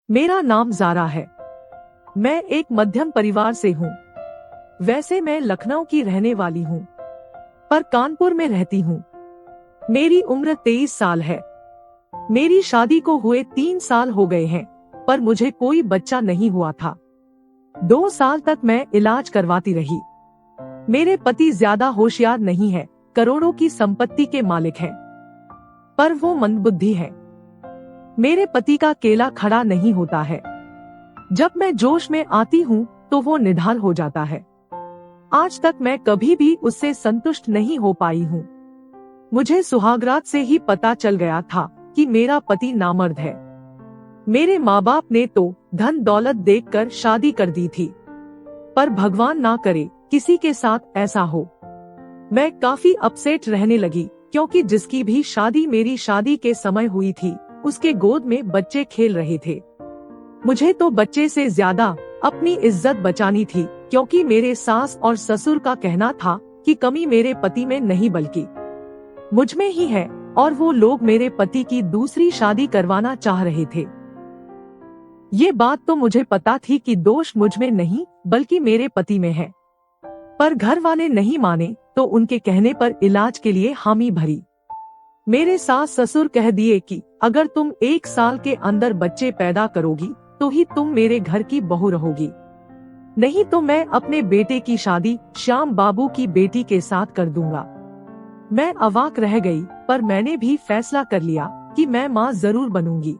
मेरा नाम ज़ारा है। मैं एक मध्यम परिवार से हूँ। वैसे मैं लखनऊ की रहने वाली हूँ, पर कानपुर में रहती हूँ। मेरी उम्र 23 साल है। मेरी शादी को हुए 3 साल हो गए हैं, पर मुझे कोई बच्चा नहीं हुआ था। 2 साल तक मैं इलाज करवाती रही। मेरे पति ज्यादा होशियार नहीं है, करोड़ों की संपत्ति के मालिक हैं, पर वो मंदबुद्धि है। मेरे पति का केला खड़ा नहीं होता है। जब मैं जोश में आती हूँ तो वो निढाल हो जाता है। आज तक मैं कभी भी उससे संतुष्ट नहीं हो पाई हूँ। मुझे सुहागरात से ही पता चल गया था कि मेरा पति नामर्द है। मेरे माँ बाप ने तो धन दौलत देखकर शादी कर दी थी, पर भगवान ना करे किसी के साथ ऐसा हो। मैं काफी अपसेट रहने लगी, क्योंकि जिसकी भी शादी मेरी शादी के समय हुई थी, उसके गोद में बच्चे खेल रहे थे। मुझे तो बच्चे से ज्यादा अपनी इज्जत बचानी थी, क्योंकि मेरे सास और ससुर का कहना था कि कमी मेरे पति में नहीं बल्कि मुझ में ही है, और वो लोग मेरे पति की दूसरी शादी करवाना चाह रहे थे। ये बात तो मुझे पता थी कि दोष मुझ में नहीं बल्कि मेरे पति में है, पर घर वाले नहीं माने तो उनके कहने पर इलाज के लिए हामी भरी। मेरे सास ससुर कह दिए कि अगर तुम 1 साल के अंदर बच्चे पैदा करोगी तो ही तुम मेरे घर की बहू रहोगी, नहीं तो मैं अपने बेटे की शादी श्याम बाबू की बेटी के साथ कर दूंगा। मैं अवाक रह गई, पर मैंने भी फैसला कर लिया कि मैं माँ जरूर बनूंगी।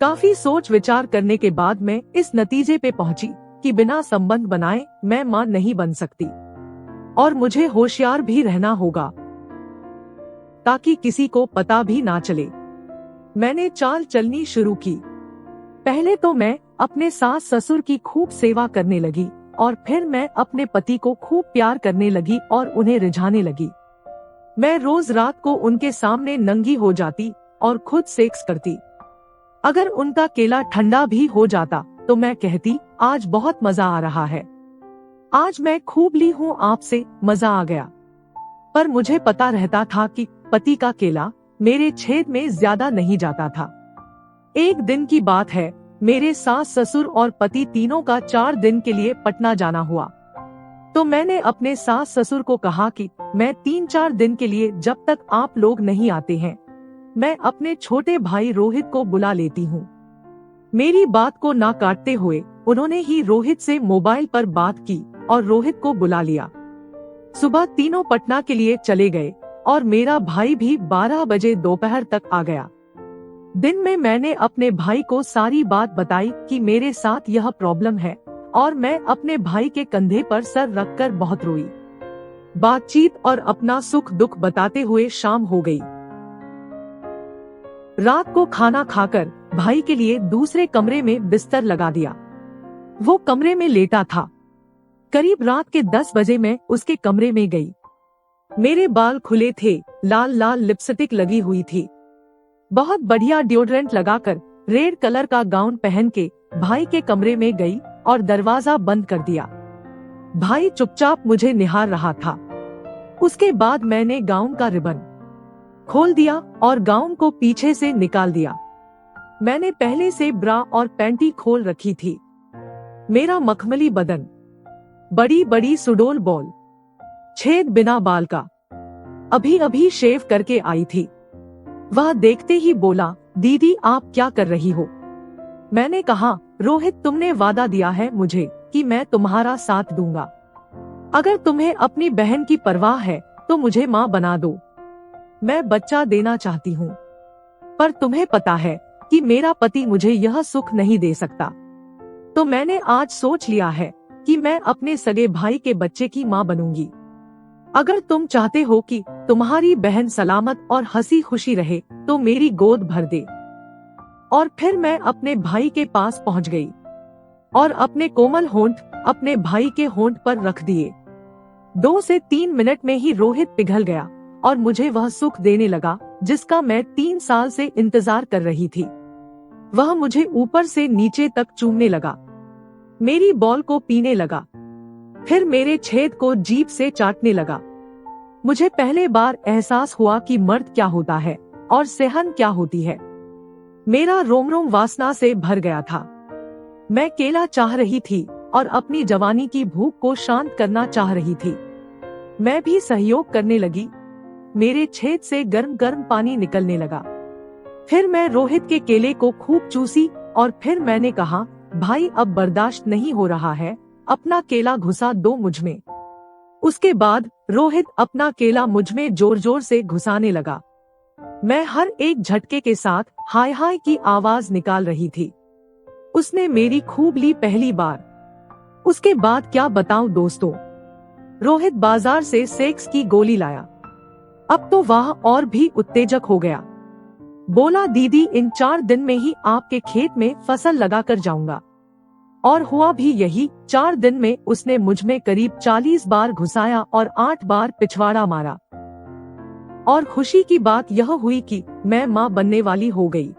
काफी सोच विचार करने के बाद मैं इस नतीजे पे पहुंची कि बिना संबंध बनाए मैं माँ नहीं बन सकती, और मुझे होशियार भी रहना होगा ताकि किसी को पता भी ना चले। मैंने चाल चलनी शुरू की। पहले तो मैं अपने सास ससुर की खूब सेवा करने लगी, और फिर मैं अपने पति को खूब प्यार करने लगी और उन्हें रिझाने लगी। मैं रोज रात को उनके सामने नंगी हो जाती और खुद सेक्स करती। अगर उनका केला ठंडा भी हो जाता तो मैं कहती, आज बहुत मजा आ रहा है, आज मैं खूब ली हूँ आपसे, मजा आ गया। पर मुझे पता रहता था कि पति का केला मेरे छेद में ज्यादा नहीं जाता था। एक दिन की बात है, मेरे सास ससुर और पति तीनों का 4 दिन के लिए पटना जाना हुआ। तो मैंने अपने सास ससुर को कहा कि मैं 3-4 दिन के लिए, जब तक आप लोग नहीं आते हैं, मैं अपने छोटे भाई रोहित को बुला लेती हूँ। मेरी बात को ना काटते हुए उन्होंने ही रोहित से मोबाइल पर बात की और रोहित को बुला लिया। सुबह तीनों पटना के लिए चले गए और मेरा भाई भी 12 बजे दोपहर तक आ गया। दिन में मैंने अपने भाई को सारी बात बताई कि मेरे साथ यह प्रॉब्लम है, और मैं अपने भाई के कंधे पर सर रखकर बहुत रोई। बातचीत और अपना सुख दुख बताते हुए शाम हो गई। रात को खाना खाकर भाई के लिए दूसरे कमरे में बिस्तर लगा दिया। वो कमरे में लेटा था। करीब रात के 10 बजे मैं उसके कमरे में गई। मेरे बाल खुले थे, लाल लाल लिपस्टिक लगी हुई थी। बहुत बढ़िया डिओड्रेंट लगाकर रेड कलर का गाउन पहन के भाई के कमरे में गई और दरवाजा बंद कर दिया। भाई चुपचाप मुझे निहार रहा था। उसके बाद मैंने गाउन का रिबन खोल दिया और गाउन को पीछे से निकाल दिया। मैंने पहले से ब्रा और पैंटी खोल रखी थी। मेरा मखमली बदन, बड़ी बड़ी सुडोल बॉल, छेद बिना बाल का, अभी अभी शेव करके आई थी। वह देखते ही बोला, दीदी आप क्या कर रही हो? मैंने कहा, रोहित तुमने वादा दिया है मुझे कि मैं तुम्हारा साथ दूंगा। अगर तुम्हें अपनी बहन की परवाह है तो मुझे माँ बना दो। मैं बच्चा देना चाहती हूँ, पर तुम्हें पता है कि मेरा पति मुझे यह सुख नहीं दे सकता। तो मैंने आज सोच लिया है कि मैं अपने सगे भाई के बच्चे की माँ बनूंगी। अगर तुम चाहते हो कि तुम्हारी बहन सलामत और हंसी खुशी रहे तो मेरी गोद भर दे। और फिर मैं अपने भाई के पास पहुंच गई और अपने कोमल होंठ अपने भाई के होंठ पर रख दिए। 2 से 3 मिनट में ही रोहित पिघल गया और मुझे वह सुख देने लगा जिसका मैं 3 साल से इंतजार कर रही थी। वह मुझे ऊपर से नीचे तक चूमने लगा, मेरी बॉल को पीने लगा, फिर मेरे छेद को जीभ से चाटने लगा। मुझे पहले बार एहसास हुआ कि मर्द क्या होता है और सेहन क्या होती है। मेरा रोम रोम वासना से भर गया था। मैं केला चाह रही थी और अपनी जवानी की भूख को शांत करना चाह रही थी। मैं भी सहयोग करने लगी। मेरे छेद से गर्म गर्म पानी निकलने लगा। फिर मैं रोहित के केले को खूब चूसी और फिर मैंने कहा, भाई अब बर्दाश्त नहीं हो रहा है, अपना केला घुसा दो मुझ में। उसके बाद रोहित अपना केला मुझ में जोर जोर से घुसाने लगा। मैं हर एक झटके के साथ हाय हाय की आवाज निकाल रही थी। उसने मेरी खूब ली पहली बार। उसके बाद क्या बताऊं दोस्तों, रोहित बाजार से सेक्स की गोली लाया। अब तो वह और भी उत्तेजक हो गया। बोला, दीदी इन 4 दिन में ही आपके खेत में फसल लगाकर जाऊंगा। और हुआ भी यही। 4 दिन में उसने मुझ में करीब 40 बार घुसाया और 8 बार पिछवाड़ा मारा। और खुशी की बात यह हुई कि मैं माँ बनने वाली हो गई।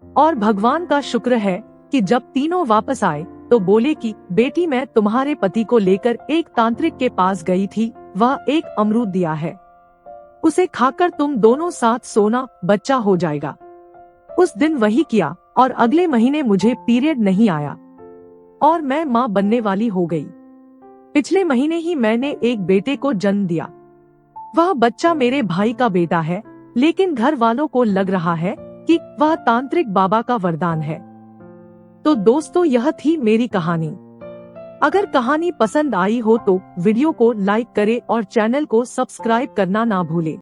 और भगवान का शुक्र है कि जब तीनों वापस आए तो बोले कि बेटी मैं तुम्हारे पति को लेकर एक तांत्रिक के पास गई थी, वह एक अमरूद दिया है, उसे खाकर तुम दोनों साथ सोना, बच्चा हो जाएगा। उस दिन वही किया और अगले महीने मुझे पीरियड नहीं आया और मैं माँ बनने वाली हो गई। पिछले महीने ही मैंने एक बेटे को जन्म दिया। वह बच्चा मेरे भाई का बेटा है, लेकिन घर वालों को लग रहा है कि वह तांत्रिक बाबा का वरदान है। तो दोस्तों यह थी मेरी कहानी। अगर कहानी पसंद आई हो तो वीडियो को लाइक करें और चैनल को सब्सक्राइब करना ना भूलें।